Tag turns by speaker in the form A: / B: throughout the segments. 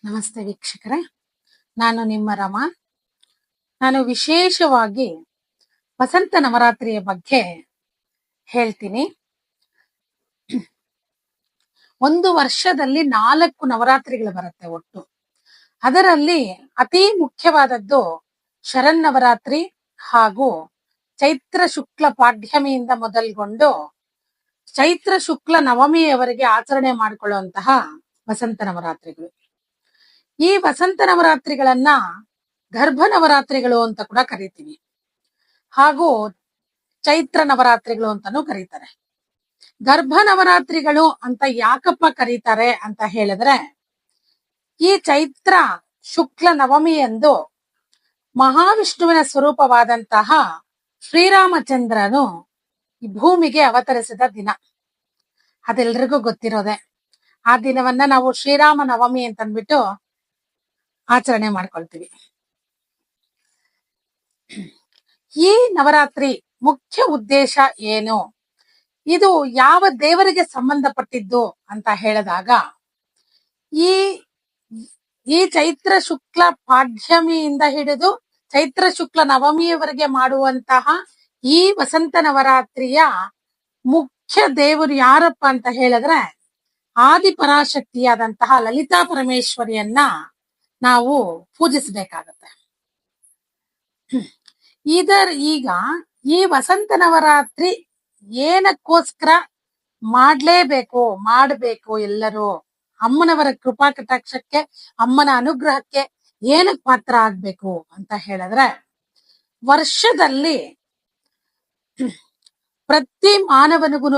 A: ನಮಸ್ತೆ ವೀಕ್ಷಕರೇ, ನಾನು ನಿಮ್ಮ ರಮಾ. ನಾನು ವಿಶೇಷವಾಗಿ ವಸಂತ ನವರಾತ್ರಿಯ ಬಗ್ಗೆ ಹೇಳ್ತೀನಿ. ಒಂದು ವರ್ಷದಲ್ಲಿ 4 ನವರಾತ್ರಿಗಳು ಬರುತ್ತೆ ಒಟ್ಟು. ಅದರಲ್ಲಿ ಅತಿ ಮುಖ್ಯವಾದದ್ದು ಶರನ್ನವರಾತ್ರಿ ಹಾಗೂ ಚೈತ್ರ ಶುಕ್ಲ ಪಾಡ್ಯಮಿಯಿಂದ ಮೊದಲ್ಗೊಂಡು ಚೈತ್ರ ಶುಕ್ಲ ನವಮಿಯವರೆಗೆ ಆಚರಣೆ ಮಾಡಿಕೊಳ್ಳುವಂತಹ ವಸಂತ ನವರಾತ್ರಿಗಳು. ಈ ವಸಂತ ನವರಾತ್ರಿಗಳನ್ನ ಗರ್ಭ ನವರಾತ್ರಿಗಳು ಅಂತ ಕೂಡ ಕರಿತೀವಿ, ಹಾಗೂ ಚೈತ್ರ ನವರಾತ್ರಿಗಳು ಅಂತಾನೂ ಕರೀತಾರೆ. ಗರ್ಭ ನವರಾತ್ರಿಗಳು ಅಂತ ಯಾಕಪ್ಪ ಕರೀತಾರೆ ಅಂತ ಹೇಳಿದ್ರೆ, ಈ ಚೈತ್ರ ಶುಕ್ಲ ನವಮಿಯಂದು ಮಹಾವಿಷ್ಣುವಿನ ಸ್ವರೂಪವಾದಂತಹ ಶ್ರೀರಾಮಚಂದ್ರನು ಈ ಭೂಮಿಗೆ ಅವತರಿಸಿದ ದಿನ. ಅದೆಲ್ರಿಗೂ ಗೊತ್ತಿರೋದೆ. ಆ ದಿನವನ್ನ ನಾವು ಶ್ರೀರಾಮ ನವಮಿ ಅಂತಂದ್ಬಿಟ್ಟು ಆಚರಣೆ ಮಾಡ್ಕೊಳ್ತೀವಿ. ಈ ನವರಾತ್ರಿ ಮುಖ್ಯ ಉದ್ದೇಶ ಏನು, ಇದು ಯಾವ ದೇವರಿಗೆ ಸಂಬಂಧಪಟ್ಟಿದ್ದು ಅಂತ ಹೇಳಿದಾಗ, ಈ ಚೈತ್ರ ಶುಕ್ಲ ಪಾಡ್ಯಮಿಯಿಂದ ಹಿಡಿದು ಚೈತ್ರ ಶುಕ್ಲ ನವಮಿಯವರೆಗೆ ಮಾಡುವಂತಹ ಈ ವಸಂತ ನವರಾತ್ರಿಯ ಮುಖ್ಯ ದೇವರು ಯಾರಪ್ಪ ಅಂತ ಹೇಳಿದ್ರೆ, ಆದಿಪರಾಶಕ್ತಿಯಾದಂತಹ ಲಲಿತಾ ಪರಮೇಶ್ವರಿಯನ್ನ ನಾವು ಪೂಜಿಸಬೇಕಾಗತ್ತೆ. ಈಗ ಈ ವಸಂತ ನವರಾತ್ರಿ ಏನಕ್ಕೋಸ್ಕರ ಮಾಡಬೇಕು ಎಲ್ಲರೂ, ಅಮ್ಮನವರ ಕೃಪಾ ಕಟಾಕ್ಷಕ್ಕೆ, ಅಮ್ಮನ ಅನುಗ್ರಹಕ್ಕೆ ಏನಕ್ ಪಾತ್ರ ಆಗ್ಬೇಕು ಅಂತ ಹೇಳಿದ್ರೆ, ವರ್ಷದಲ್ಲಿ ಪ್ರತಿ ಮಾನವನಿಗೂ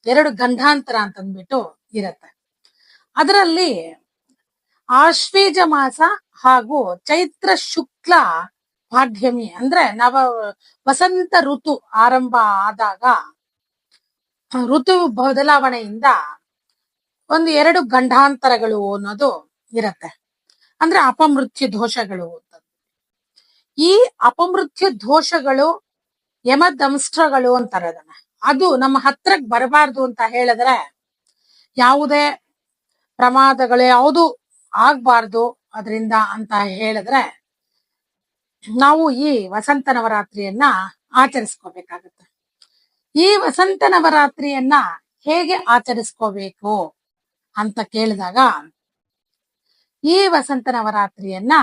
A: 2 ಗಂಡಾಂತರ ಅಂತಂದ್ಬಿಟ್ಟು ಇರತ್ತೆ. ಅದರಲ್ಲಿ ಆಶ್ವೀಜ ಮಾಸ ಹಾಗೂ ಚೈತ್ರ ಶುಕ್ಲ ಪಾಡ್ಯಮಿ ಅಂದ್ರೆ ವಸಂತ ಋತು ಆರಂಭ ಆದಾಗ ಋತು ಬದಲಾವಣೆಯಿಂದ 2 ಗಂಡಾಂತರಗಳು ಅನ್ನೋದು ಇರತ್ತೆ. ಅಂದ್ರೆ ಅಪಮೃತ್ಯು ದೋಷಗಳು. ಈ ಅಪಮೃತ್ಯು ದೋಷಗಳು ಯಮದಂಸ್ತ್ರಗಳು ಅಂತಾರೆ ಅದನ್ನ. ಅದು ನಮ್ಮ ಹತ್ರಕ್ ಬರಬಾರ್ದು ಅಂತ ಹೇಳಿದ್ರೆ, ಯಾವುದೇ ಪ್ರಮಾದಗಳು ಯಾವುದು ಆಗ್ಬಾರ್ದು ಅದರಿಂದ ಅಂತ ಹೇಳಿದ್ರೆ, ನಾವು ಈ ವಸಂತ ನವರಾತ್ರಿಯನ್ನ ಆಚರಿಸ್ಕೋಬೇಕಾಗತ್ತೆ. ಈ ವಸಂತ ನವರಾತ್ರಿಯನ್ನ ಹೇಗೆ ಆಚರಿಸ್ಕೋಬೇಕು ಅಂತ ಕೇಳಿದಾಗ, ಈ ವಸಂತ ನವರಾತ್ರಿಯನ್ನ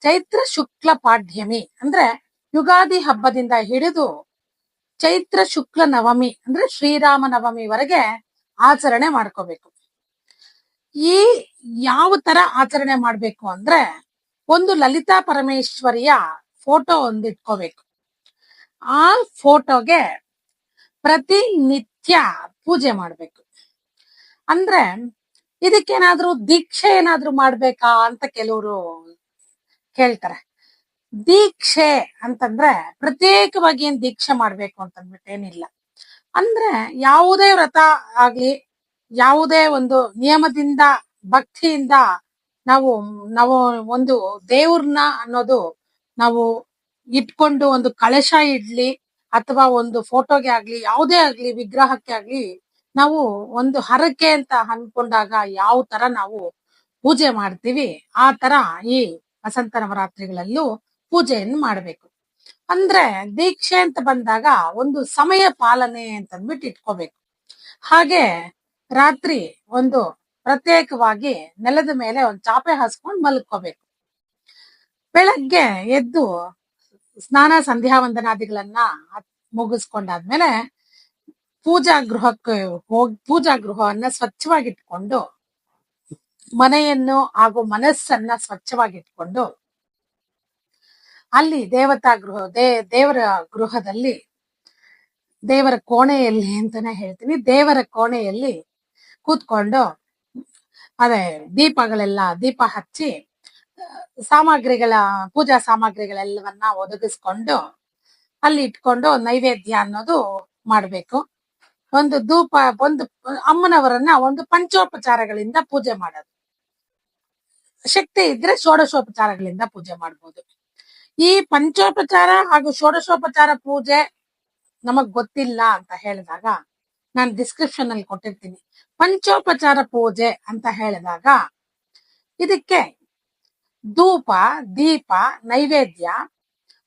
A: ಚೈತ್ರ ಶುಕ್ಲ ಪಾಡ್ಯಮಿ ಅಂದ್ರೆ ಯುಗಾದಿ ಹಬ್ಬದಿಂದ ಹಿಡಿದು ಚೈತ್ರ ಶುಕ್ಲ ನವಮಿ ಅಂದ್ರೆ ಶ್ರೀರಾಮ ನವಮಿವರೆಗೆ ಆಚರಣೆ ಮಾಡ್ಕೋಬೇಕು. ಈ ಯಾವ ತರ ಆಚರಣೆ ಮಾಡ್ಬೇಕು ಅಂದ್ರೆ, ಒಂದು ಲಲಿತಾ ಪರಮೇಶ್ವರಿಯ ಫೋಟೋ ಒಂದು ಇಟ್ಕೋಬೇಕು. ಆ ಫೋಟೋಗೆ ಪ್ರತಿನಿತ್ಯ ಪೂಜೆ ಮಾಡ್ಬೇಕು. ಅಂದ್ರೆ ಇದಕ್ಕೇನಾದ್ರೂ ದೀಕ್ಷೆ ಏನಾದ್ರೂ ಮಾಡ್ಬೇಕಾ ಅಂತ ಕೆಲವರು ಕೇಳ್ತಾರೆ. ದೀಕ್ಷೆ ಅಂತಂದ್ರೆ ಪ್ರತ್ಯೇಕವಾಗಿ ಏನ್ ದೀಕ್ಷೆ ಮಾಡ್ಬೇಕು ಅಂತಂದ್ಬಿಟ್ಟು ಏನಿಲ್ಲ. ಅಂದ್ರೆ ಯಾವುದೇ ವ್ರತ ಆಗ್ಲಿ, ಯಾವುದೇ ಒಂದು ನಿಯಮದಿಂದ ಭಕ್ತಿಯಿಂದ ನಾವು ಒಂದು ದೇವ್ರನ್ನ ಅನ್ನೋದು ನಾವು ಇಟ್ಕೊಂಡು, ಒಂದು ಕಳಶ ಇಡ್ಲಿ ಅಥವಾ ಒಂದು ಫೋಟೋಗೆ ಆಗ್ಲಿ, ಯಾವುದೇ ಆಗ್ಲಿ, ವಿಗ್ರಹಕ್ಕೆ ಆಗ್ಲಿ, ನಾವು ಒಂದು ಹರಕೆ ಅಂತ ಅನ್ಕೊಂಡಾಗ ಯಾವ ತರ ನಾವು ಪೂಜೆ ಮಾಡ್ತೀವಿ, ಆ ತರ ಈ ವಸಂತ ನವರಾತ್ರಿಗಳಲ್ಲೂ ಪೂಜೆಯನ್ನು ಮಾಡ್ಬೇಕು. ಅಂದ್ರೆ ದೀಕ್ಷೆ ಅಂತ ಬಂದಾಗ ಒಂದು ಸಮಯ ಪಾಲನೆ ಅಂತಂದ್ಬಿಟ್ಟು ಇಟ್ಕೋಬೇಕು. ಹಾಗೆ ರಾತ್ರಿ ಒಂದು ಪ್ರತ್ಯೇಕವಾಗಿ ನೆಲದ ಮೇಲೆ ಒಂದು ಚಾಪೆ ಹಾಸ್ಕೊಂಡು ಮಲ್ಕೋಬೇಕು. ಬೆಳಗ್ಗೆ ಎದ್ದು ಸ್ನಾನ ಸಂಧ್ಯಾ ವಂದನಾದಿಗಳನ್ನ ಮುಗಿಸ್ಕೊಂಡಾದ್ಮೇಲೆ ಪೂಜಾ ಗೃಹವನ್ನ ಸ್ವಚ್ಛವಾಗಿಟ್ಕೊಂಡು, ಮನೆಯನ್ನು ಹಾಗೂ ಮನಸ್ಸನ್ನ ಸ್ವಚ್ಛವಾಗಿಟ್ಕೊಂಡು, ಅಲ್ಲಿ ದೇವರ ಗೃಹದಲ್ಲಿ, ದೇವರ ಕೋಣೆಯಲ್ಲಿ ಅಂತಾನೆ ಹೇಳ್ತೀನಿ, ದೇವರ ಕೋಣೆಯಲ್ಲಿ ಕೂತ್ಕೊಂಡು ದೀಪ ಹಚ್ಚಿ ಪೂಜಾ ಸಾಮಗ್ರಿಗಳೆಲ್ಲವನ್ನ ಒದಗಿಸ್ಕೊಂಡು ಅಲ್ಲಿ ಇಟ್ಕೊಂಡು ನೈವೇದ್ಯ ಅನ್ನೋದು ಮಾಡ್ಬೇಕು. ಒಂದು ಅಮ್ಮನವರನ್ನ ಒಂದು ಪಂಚೋಪಚಾರಗಳಿಂದ ಪೂಜೆ ಮಾಡೋದು. ಶಕ್ತಿ ಇದ್ರೆ ಷೋಡಶೋಪಚಾರಗಳಿಂದ ಪೂಜೆ ಮಾಡ್ಬೋದು. ಈ ಪಂಚೋಪಚಾರ ಹಾಗೂ ಷೋಡಶೋಪಚಾರ ಪೂಜೆ ನಮಗ್ ಗೊತ್ತಿಲ್ಲ ಅಂತ ಹೇಳಿದಾಗ ನಾನು ಡಿಸ್ಕ್ರಿಪ್ಷನ್ ಅಲ್ಲಿ ಕೊಟ್ಟಿರ್ತೀನಿ. ಪಂಚೋಪಚಾರ ಪೂಜೆ ಅಂತ ಹೇಳಿದಾಗ ಇದಕ್ಕೆ ಧೂಪ, ದೀಪ, ನೈವೇದ್ಯ,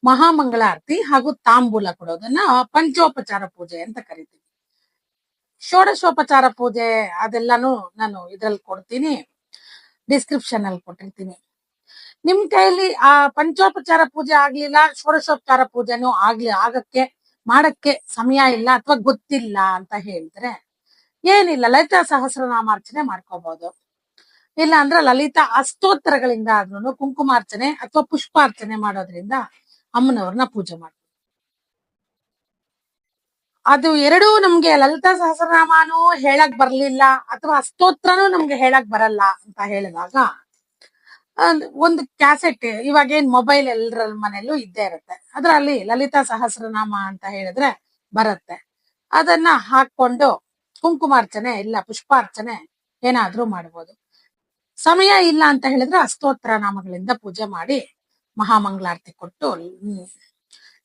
A: ಮಹಾಮಂಗಳಾರತಿ ಹಾಗೂ ತಾಂಬೂಲ ಕೊಡೋದನ್ನ ಪಂಚೋಪಚಾರ ಪೂಜೆ ಅಂತ ಕರಿತೀವಿ. ಷೋಡಶೋಪಚಾರ ಪೂಜೆ ಅದೆಲ್ಲಾನು ನಾನು ಇದ್ರಲ್ಲಿ ಕೊಡ್ತೀನಿ, ಡಿಸ್ಕ್ರಿಪ್ಷನ್ ಅಲ್ಲಿ ಕೊಟ್ಟಿರ್ತೀನಿ. ನಿಮ್ ಕೈಯಲ್ಲಿ ಆ ಪಂಚೋಪಚಾರ ಪೂಜೆ ಆಗ್ಲಿಲ್ಲ, ಷೋಡಶೋಪಚಾರ ಪೂಜೆನೂ ಮಾಡಕ್ಕೆ ಸಮಯ ಇಲ್ಲ ಅಥವಾ ಗೊತ್ತಿಲ್ಲ ಅಂತ ಹೇಳಿದ್ರೆ ಏನಿಲ್ಲ, ಲಲಿತಾ ಸಹಸ್ರನಾಮಾರ್ಚನೆ ಮಾಡ್ಕೋಬಹುದು. ಇಲ್ಲ ಅಂದ್ರೆ ಲಲಿತಾ ಅಷ್ಟೋತ್ತರಗಳಿಂದ ಆದ್ರೂ ಕುಂಕುಮಾರ್ಚನೆ ಅಥವಾ ಪುಷ್ಪಾರ್ಚನೆ ಮಾಡೋದ್ರಿಂದ ಅಮ್ಮನವ್ರನ್ನ ಪೂಜೆ ಮಾಡ್ತೀವಿ. ಅದು ಎರಡೂ ನಮ್ಗೆ ಲಲಿತಾ ಸಹಸ್ರನಾಮನೂ ಹೇಳಕ್ ಬರ್ಲಿಲ್ಲ ಅಥವಾ ಅಷ್ಟೋತ್ರನೂ ನಮ್ಗೆ ಹೇಳಕ್ ಬರಲ್ಲ ಅಂತ ಹೇಳಿದಾಗ ಒಂದು ಕ್ಯಾಸೆಟ್, ಇವಾಗೇನ್ ಮೊಬೈಲ್ ಎಲ್ಲರ ಮನೆಯಲ್ಲೂ ಇದ್ದೇ ಇರುತ್ತೆ, ಅದ್ರಲ್ಲಿ ಲಲಿತಾ ಸಹಸ್ರನಾಮ ಅಂತ ಹೇಳಿದ್ರೆ ಬರುತ್ತೆ. ಅದನ್ನ ಹಾಕೊಂಡು ಕುಂಕುಮಾರ್ಚನೆ ಇಲ್ಲ ಪುಷ್ಪಾರ್ಚನೆ ಏನಾದ್ರೂ ಮಾಡ್ಬೋದು. ಸಮಯ ಇಲ್ಲ ಅಂತ ಹೇಳಿದ್ರೆ ಅಷ್ಟೋತ್ತರ ನಾಮಗಳಿಂದ ಪೂಜೆ ಮಾಡಿ ಮಹಾಮಂಗಳಾರತಿ ಕೊಟ್ಟು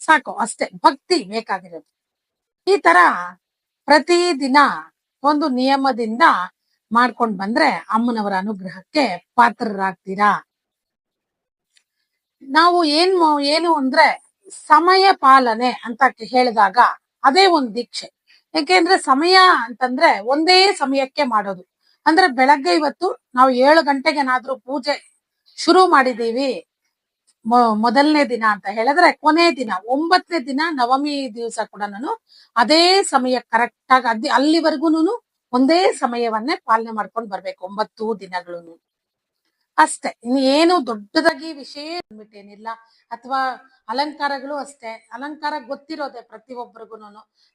A: ಸಾಕು, ಅಷ್ಟೇ ಭಕ್ತಿ ಬೇಕಾಗಿರೋದು. ಈ ತರ ಪ್ರತಿದಿನ ಒಂದು ನಿಯಮದಿಂದ ಮಾಡ್ಕೊಂಡ್ ಬಂದ್ರೆ ಅಮ್ಮನವರ ಅನುಗ್ರಹಕ್ಕೆ ಪಾತ್ರರಾಗ್ತೀರಾ. ನಾವು ಏನು ಅಂದ್ರೆ ಸಮಯ ಪಾಲನೆ ಅಂತ ಹೇಳಿದಾಗ ಅದೇ ಒಂದು ದೀಕ್ಷೆ. ಯಾಕೆಂದ್ರೆ ಸಮಯ ಅಂತಂದ್ರೆ ಒಂದೇ ಸಮಯಕ್ಕೆ ಮಾಡೋದು. ಅಂದ್ರೆ ಬೆಳಗ್ಗೆ ಇವತ್ತು ನಾವು 7 ಗಂಟೆಗೇನಾದ್ರೂ ಪೂಜೆ ಶುರು ಮಾಡಿದೀವಿ ಮೊದಲನೇ ದಿನ ಅಂತ ಹೇಳಿದ್ರೆ, ಕೊನೆ ದಿನ 9ನೇ ದಿನ ನವಮಿ ದಿವಸ ಕೂಡ ಅದೇ ಸಮಯ ಕರೆಕ್ಟ್ ಆಗಿ ಅಲ್ಲಿವರೆಗೂ ಒಂದೇ ಸಮಯವನ್ನೇ ಪಾಲನೆ ಮಾಡ್ಕೊಂಡು ಬರ್ಬೇಕು 9 ದಿನಗಳು ಅಷ್ಟೇ. ಇನ್ನು ಏನು ದೊಡ್ಡದಾಗಿ ವಿಷಯ ಏನಿಲ್ಲ. ಅಥವಾ ಅಲಂಕಾರಗಳು ಅಷ್ಟೇ, ಅಲಂಕಾರ ಗೊತ್ತಿರೋದೆ ಪ್ರತಿಯೊಬ್ಬರಿಗೂ.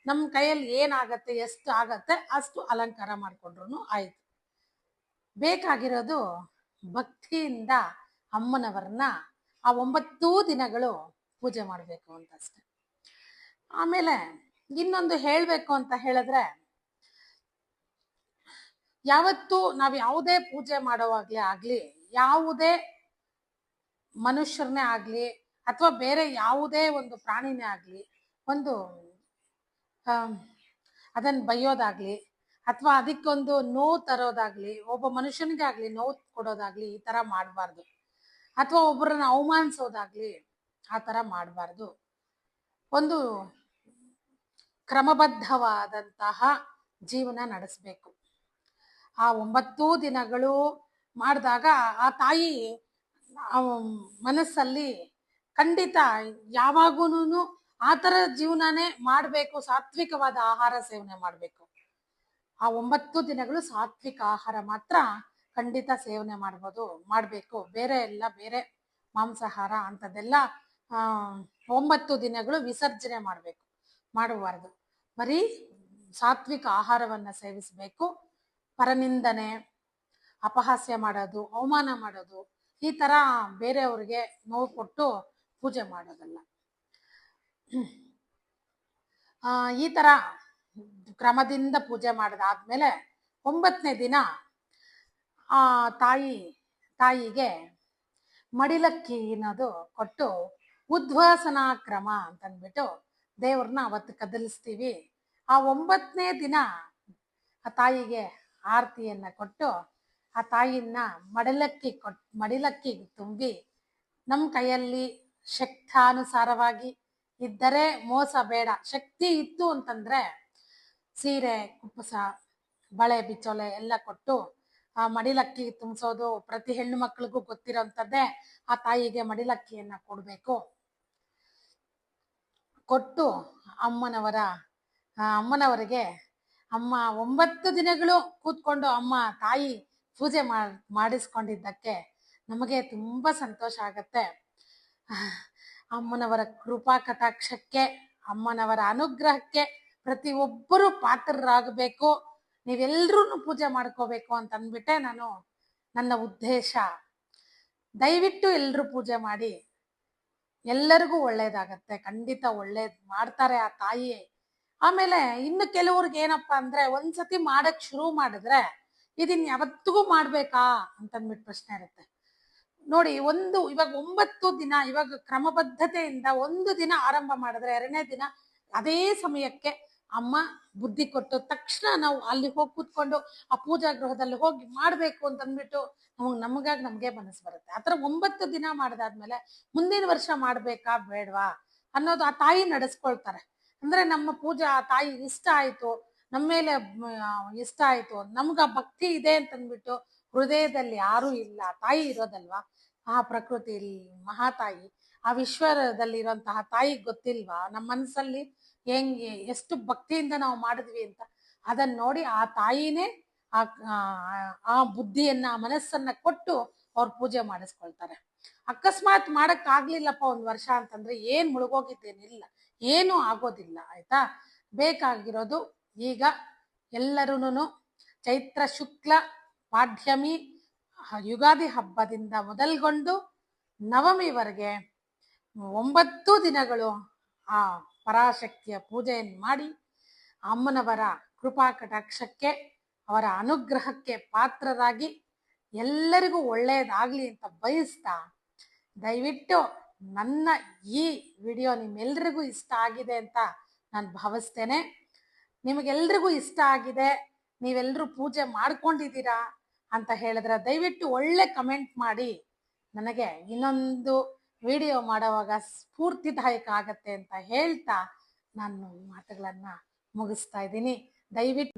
A: ನಮ್ ಕೈಯಲ್ಲಿ ಏನಾಗತ್ತೆ, ಎಷ್ಟು ಆಗತ್ತೆ ಅಷ್ಟು ಅಲಂಕಾರ ಮಾಡ್ಕೊಂಡ್ರು ಆಯ್ತು. ಬೇಕಾಗಿರೋದು ಭಕ್ತಿಯಿಂದ ಅಮ್ಮನವರನ್ನ ಆ 9 ದಿನಗಳು ಪೂಜೆ ಮಾಡ್ಬೇಕು ಅಂತ ಅಷ್ಟೆ. ಆಮೇಲೆ ಇನ್ನೊಂದು ಹೇಳ್ಬೇಕು ಅಂತ ಹೇಳಿದ್ರೆ, ಯಾವತ್ತು ನಾವ್ ಯಾವುದೇ ಪೂಜೆ ಮಾಡೋವಾಗ್ಲಿ ಯಾವುದೇ ಮನುಷ್ಯರನ್ನೇ ಆಗ್ಲಿ ಅಥವಾ ಬೇರೆ ಯಾವುದೇ ಒಂದು ಪ್ರಾಣಿನೇ ಆಗ್ಲಿ ಒಂದು ಅದನ್ನ ಬೈಯೋದಾಗ್ಲಿ ಅಥವಾ ಅದಕ್ಕೊಂದು ನೋವು ತರೋದಾಗ್ಲಿ, ಒಬ್ಬ ಮನುಷ್ಯನಿಗೆ ಆಗ್ಲಿ ನೋವು ಕೊಡೋದಾಗ್ಲಿ ಈ ತರ ಮಾಡಬಾರ್ದು. ಅಥವಾ ಒಬ್ಬರನ್ನ ಅವಮಾನಿಸೋದಾಗ್ಲಿ ಆ ತರ ಮಾಡಬಾರ್ದು. ಒಂದು ಕ್ರಮಬದ್ಧವಾದಂತಹ ಜೀವನ ನಡೆಸಬೇಕು. ಆ 9 ದಿನಗಳು ಮಾಡಿದಾಗ ಆ ತಾಯಿ ಮನಸ್ಸಲ್ಲಿ ಖಂಡಿತ ಯಾವಾಗೂನು ಆ ತರ ಜೀವನನೇ ಮಾಡ್ಬೇಕು, ಸಾತ್ವಿಕವಾದ ಆಹಾರ ಸೇವನೆ ಮಾಡ್ಬೇಕು. ಆ 9 ದಿನಗಳು ಸಾತ್ವಿಕ ಆಹಾರ ಮಾತ್ರ ಖಂಡಿತ ಸೇವನೆ ಮಾಡ್ಬೇಕು. ಬೇರೆ ಮಾಂಸಾಹಾರ ಅಂತದೆಲ್ಲ 9 ದಿನಗಳು ವಿಸರ್ಜನೆ ಮಾಡಬಾರ್ದು. ಬರೀ ಸಾತ್ವಿಕ ಆಹಾರವನ್ನ ಸೇವಿಸಬೇಕು. ಪರನಿಂದನೆ, ಅಪಹಾಸ್ಯ ಮಾಡೋದು, ಅವಮಾನ ಮಾಡೋದು, ಈ ತರ ಬೇರೆಯವ್ರಿಗೆ ನೋವು ಕೊಟ್ಟು ಪೂಜೆ ಮಾಡೋದಲ್ಲ. ಈ ತರ ಕ್ರಮದಿಂದ ಪೂಜೆ ಮಾಡದಾದ್ಮೇಲೆ 9ನೇ ದಿನ ಆ ತಾಯಿಗೆ ಮಡಿಲಕ್ಕಿ ಅನ್ನೋದು ಕೊಟ್ಟು ಉದ್ವಾಸನಾ ಕ್ರಮ ಅಂತಂದ್ಬಿಟ್ಟು ದೇವ್ರನ್ನ ಅವತ್ತು ಕದಲಿಸ್ತೀವಿ. ಆ 9ನೇ ದಿನ ಆ ತಾಯಿಗೆ ಆರತಿಯನ್ನ ಕೊಟ್ಟು ಆ ತಾಯಿನ ಮಡಿಲಕ್ಕಿ ತುಂಬಿ ನಮ್ಮ ಕೈಯಲ್ಲಿ ಶಕ್ತಾನುಸಾರವಾಗಿ ಇದ್ದರೆ ಮೋಸ ಬೇಡ. ಶಕ್ತಿ ಇತ್ತು ಅಂತಂದ್ರೆ ಸೀರೆ, ಕುಪ್ಪಸ, ಬಳೆ, ಬಿಚ್ಚೋಲೆ ಎಲ್ಲ ಕೊಟ್ಟು ಆ ಮಡಿಲಕ್ಕಿ ತುಂಬಿಸೋದು ಪ್ರತಿ ಹೆಣ್ಣು ಮಕ್ಕಳಿಗೂ ಗೊತ್ತಿರೋಂಥದ್ದೇ. ಆ ತಾಯಿಗೆ ಮಡಿಲಕ್ಕಿಯನ್ನ ಕೊಟ್ಟು ಅಮ್ಮನವರಿಗೆ ಅಮ್ಮ 9 ದಿನಗಳು ಕೂತ್ಕೊಂಡು ಅಮ್ಮ ತಾಯಿ ಪೂಜೆ ಮಾಡಿಸ್ಕೊಂಡಿದ್ದಕ್ಕೆ ನಮಗೆ ತುಂಬಾ ಸಂತೋಷ ಆಗತ್ತೆ. ಅಮ್ಮನವರ ಕೃಪಾ ಕಟಾಕ್ಷಕ್ಕೆ, ಅಮ್ಮನವರ ಅನುಗ್ರಹಕ್ಕೆ ಪ್ರತಿಯೊಬ್ಬರು ಪಾತ್ರರಾಗಬೇಕು. ನೀವೆಲ್ರೂ ಪೂಜೆ ಮಾಡ್ಕೋಬೇಕು ಅಂತ ಅಂದ್ಬಿಟ್ಟೆ ನನ್ನ ಉದ್ದೇಶ. ದಯವಿಟ್ಟು ಎಲ್ರು ಪೂಜೆ ಮಾಡಿ, ಎಲ್ಲರಿಗೂ ಒಳ್ಳೇದಾಗತ್ತೆ. ಖಂಡಿತ ಒಳ್ಳೇದ್ ಮಾಡ್ತಾರೆ ಆ ತಾಯಿ. ಆಮೇಲೆ ಇನ್ನು ಕೆಲವ್ರಿಗೆ ಏನಪ್ಪಾ ಅಂದ್ರೆ, ಒಂದ್ಸತಿ ಮಾಡಕ್ ಶುರು ಮಾಡಿದ್ರೆ ಇದನ್ ಯಾವತ್ತಿಗೂ ಮಾಡ್ಬೇಕಾ ಅಂತಂದ್ಬಿಟ್ಟು ಪ್ರಶ್ನೆ ಇರುತ್ತೆ ನೋಡಿ. ಇವಾಗ 9 ದಿನ ಇವಾಗ ಕ್ರಮಬದ್ಧತೆಯಿಂದ 1 ದಿನ ಆರಂಭ ಮಾಡಿದ್ರೆ 2ನೇ ದಿನ ಅದೇ ಸಮಯಕ್ಕೆ ಅಮ್ಮ ಬುದ್ಧಿ ಕೊಟ್ಟು ತಕ್ಷಣ ನಾವು ಅಲ್ಲಿ ಹೋಗಿ ಕೂತ್ಕೊಂಡು ಆ ಪೂಜಾ ಗೃಹದಲ್ಲಿ ಹೋಗಿ ಮಾಡ್ಬೇಕು ಅಂತ ಅಂದ್ಬಿಟ್ಟು ನಮಗಾಗಿ ನಮ್ಗೆ ಮನಸ್ಸು ಬರುತ್ತೆ. ಆತರ 9 ದಿನ ಮಾಡ್ದಾದ್ಮೇಲೆ ಮುಂದಿನ ವರ್ಷ ಮಾಡ್ಬೇಕಾ ಬೇಡ್ವಾ ಅನ್ನೋದು ಆ ತಾಯಿ ನಡೆಸ್ಕೊಳ್ತಾರೆ. ಅಂದ್ರೆ ನಮ್ಮ ಪೂಜೆ ಆ ತಾಯಿ ಇಷ್ಟ ಆಯ್ತು, ನಮ್ಮ ಮೇಲೆ ಇಷ್ಟ ಆಯ್ತು, ನಮ್ಗ ಆ ಭಕ್ತಿ ಇದೆ ಅಂತ ಅಂದ್ಬಿಟ್ಟು ಹೃದಯದಲ್ಲಿ ಯಾರು ಇಲ್ಲ, ತಾಯಿ ಇರೋದಲ್ವಾ ಆ ಪ್ರಕೃತಿ ಮಹಾತಾಯಿ, ಆ ವಿಶ್ವದಲ್ಲಿ ಇರುವಂತಹ ತಾಯಿ ಗೊತ್ತಿಲ್ವಾ ನಮ್ಮ ಮನಸ್ಸಲ್ಲಿ ಹೆಂಗೆ ಎಷ್ಟು ಭಕ್ತಿಯಿಂದ ನಾವು ಮಾಡಿದ್ವಿ ಅಂತ. ಅದನ್ನ ನೋಡಿ ಆ ತಾಯಿನೇ ಆ ಆ ಬುದ್ಧಿಯನ್ನ ಆ ಮನಸ್ಸನ್ನ ಕೊಟ್ಟು ಅವ್ರ ಪೂಜೆ ಮಾಡಿಸ್ಕೊಳ್ತಾರೆ. ಅಕಸ್ಮಾತ್ ಮಾಡಕ್ ಆಗ್ಲಿಲ್ಲಪ್ಪ ಒಂದ್ ವರ್ಷ ಅಂತಂದ್ರೆ ಏನ್ ಮುಳುಗೋಗಿದ್ದೇನಿಲ್ಲ, ಏನು ಆಗೋದಿಲ್ಲ ಆಯ್ತಾ. ಬೇಕಾಗಿರೋದು ಈಗ ಎಲ್ಲರೂನು ಚೈತ್ರ ಶುಕ್ಲ ಪಾಡ್ಯಮಿ ಯುಗಾದಿ ಹಬ್ಬದಿಂದ ಮೊದಲ್ಗೊಂಡು ನವಮಿವರೆಗೆ 9 ದಿನಗಳು ಆ ಪರಾಶಕ್ತಿಯ ಪೂಜೆಯನ್ನು ಮಾಡಿ ಅಮ್ಮನವರ ಕೃಪಾ ಕಟಾಕ್ಷಕ್ಕೆ ಅವರ ಅನುಗ್ರಹಕ್ಕೆ ಪಾತ್ರರಾಗಿ ಎಲ್ಲರಿಗೂ ಒಳ್ಳೆಯದಾಗ್ಲಿ ಅಂತ ಬಯಸ್ತಾ, ದಯವಿಟ್ಟು ನನ್ನ ಈ ವಿಡಿಯೋ ನಿಮ್ಮೆಲ್ರಿಗೂ ಇಷ್ಟ ಆಗಿದೆ ಅಂತ ನಾನು ಭಾವಿಸ್ತೇನೆ. ನಿಮಗೆಲ್ರಿಗೂ ಇಷ್ಟ ಆಗಿದೆ, ನೀವೆಲ್ಲರೂ ಪೂಜೆ ಮಾಡ್ಕೊಂಡಿದ್ದೀರಾ ಅಂತ ಹೇಳಿದ್ರೆ ದಯವಿಟ್ಟು ಒಳ್ಳೆ ಕಮೆಂಟ್ ಮಾಡಿ ನನಗೆ ಇನ್ನೊಂದು ವಿಡಿಯೋ ಮಾಡುವಾಗ ಸ್ಫೂರ್ತಿದಾಯಕ ಆಗತ್ತೆ ಅಂತ ಹೇಳ್ತಾ ನಾನು ಮಾತುಗಳನ್ನ ಮುಗಿಸ್ತಾ ಇದ್ದೀನಿ. ದಯವಿಟ್ಟು